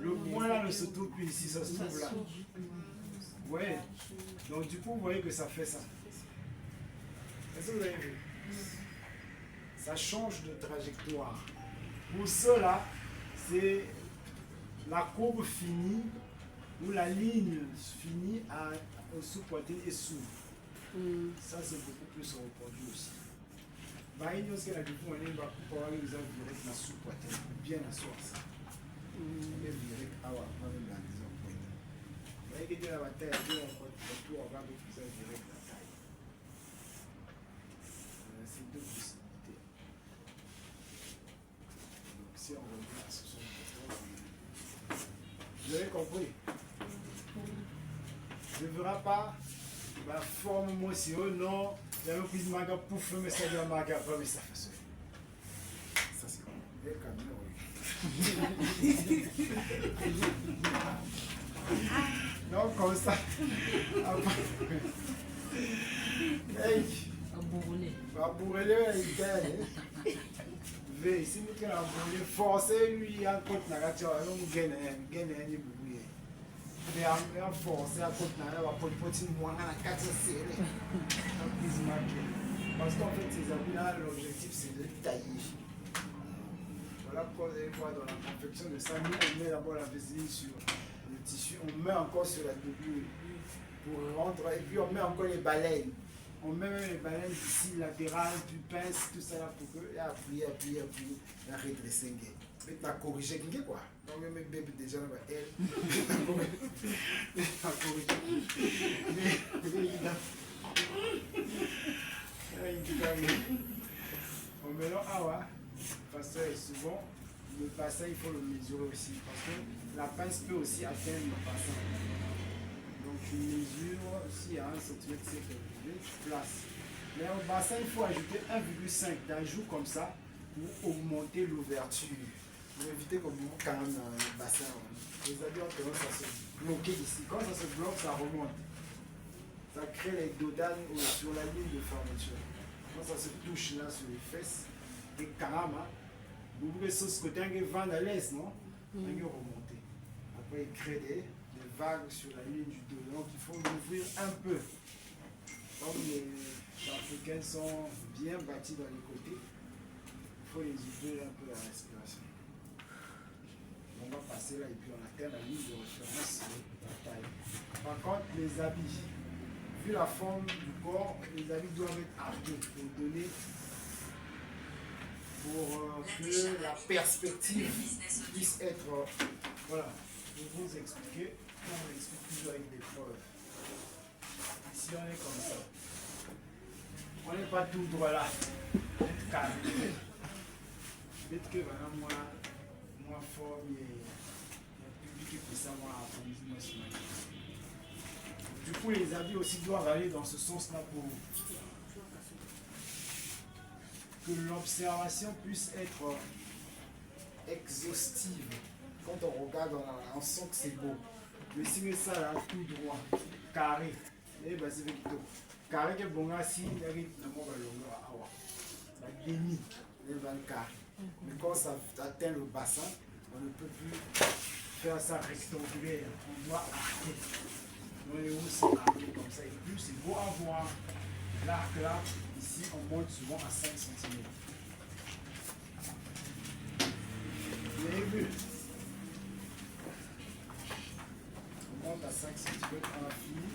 Le point là ne se trouve plus ici, ça se trouve là. Vous voyez? Donc du coup, vous voyez que ça fait ça. Est-ce que vous avez vu? Ça change de trajectoire. Pour cela, c'est la courbe finie ou la ligne finie au sous-poitrine et s'ouvre. Ça, c'est beaucoup plus reproduit aussi. Il y a la sous-poitrine, bien la source. C'est deux possibilités. Donc si on revient à ce son, vous avez compris? Je ne verrai pas la forme moi si oh non, il y a un peu de maga pour faire mais ça de la maga pas mais ça fait ça. Ça c'est bon. Non comme ça. Hey. Abourele il gagne. Veille, si nous avons forcé lui à côté de la voiture, on gagne ni bouillie. Mais on force à côté de la voiture, on peut moins à la carte serrée. Parce qu'en fait, ces habits-là, l'objectif c'est de tailler. Voilà pourquoi vous allez voir dans la confection de ça, nous on met d'abord la vaseline sur le tissu, on met encore sur la doublure pour rentrer, et puis on met encore les baleines. On met les baleines ici, latérales, puis pince, tout ça là pour que, et appuyer, et redresser. Mais tu as corrigé quoi. Donc même bébé déjà, elle, a corrigé. On mélange, parce que souvent, le bassin, il faut le mesurer aussi, parce que la pince peut aussi atteindre le bassin. Donc tu mesures, s'il y a 1 cm, c'est que tu places. Mais au bassin, il faut ajouter 1,5 d'ajout comme ça pour augmenter l'ouverture. Pour éviter que quand même le bassin, les habits ont tendance à se bloquer ici. Quand ça se bloque, ça remonte. Ça crée les dodanes sur la ligne de fermeture. Quand ça se touche là sur les fesses, et carrément, vous pouvez sur ce côté, un vent à l'est, non? Un remonter. Après, il crée des vagues sur la ligne du dos. Donc, il faut l'ouvrir un peu. Comme les Africains sont bien bâtis dans les côtés, il faut les ouvrir un peu la respiration. On va passer là et puis on atteint la ligne de référence de la taille. Par contre, les habits, vu la forme du corps, les habits doivent être arqués pour donner, pour que la perspective puisse être. Voilà, je vais vous expliquer. On l'explique toujours avec des preuves. Ici, on est comme ça. On n'est pas tout droit là. Calme. Peut-être que voilà, moi fort, mais le public est ça, moi, à du coup, les habits aussi doivent aller dans ce sens-là pour que l'observation puisse être exhaustive. Quand on regarde, on sent que c'est beau. Mais si ça là, tout droit, carré, et bah c'est tout. Carré que bon si il y a un mot la demi, les 20 carrés. Mais quand ça atteint le bassin, on ne peut plus faire ça rectangulaire. On doit arquer. On est aussi arqué comme ça. Et plus c'est beau à voir. L'arc là, ici on monte souvent à 5 cm. Vous avez vu? On monte à 5 cm, on a fini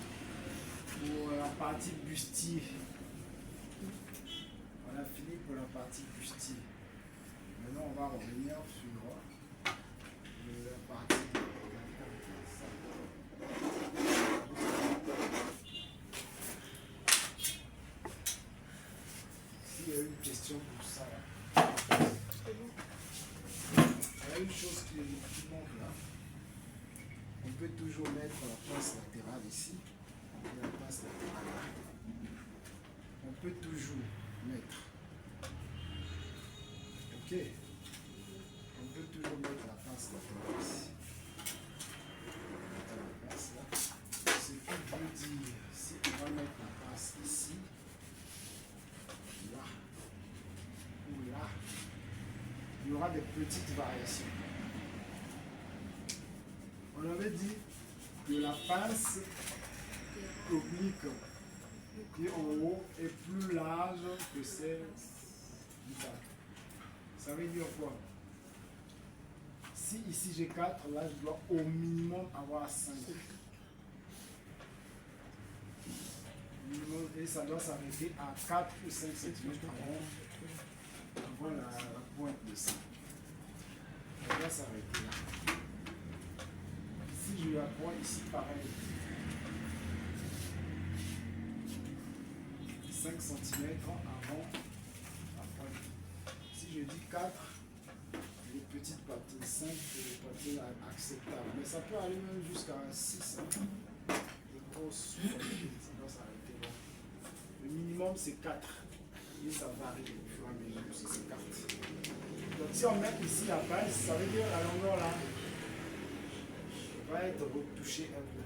pour la partie bustier. On a fini pour la partie bustier. Maintenant on va revenir sur la partie. S'il y a une question pour ça là. Il y a une chose qui manque là. On peut toujours mettre la pince latérale ici. La pince latérale là. On peut toujours mettre. Ok. On peut toujours mettre la pince latérale ici. La pince là. Ce qui veut dire, si on va mettre la pince ici, là, ou là, il y aura des petites variations. veut dire que la pince oblique qui est en haut est plus large que celle du bas. Ça veut dire quoi? Si ici j'ai 4, là je dois au minimum avoir 5. Et ça doit s'arrêter à 4 ou 5 cm avant la pointe de ça. Ça doit s'arrêter là. Si je la pointe ici, pareil. 5 cm avant la pointe. Si je dis 4, les petites patines, 5 c'est les patines acceptables. Mais ça peut aller même jusqu'à 6. Les grosses patines, ça doit s'arrêter là. Le minimum c'est 4. Et ça varie au fur et à mesure si c'est 4. Donc si on met ici la pince, ça veut dire la longueur là va être retouchée un peu.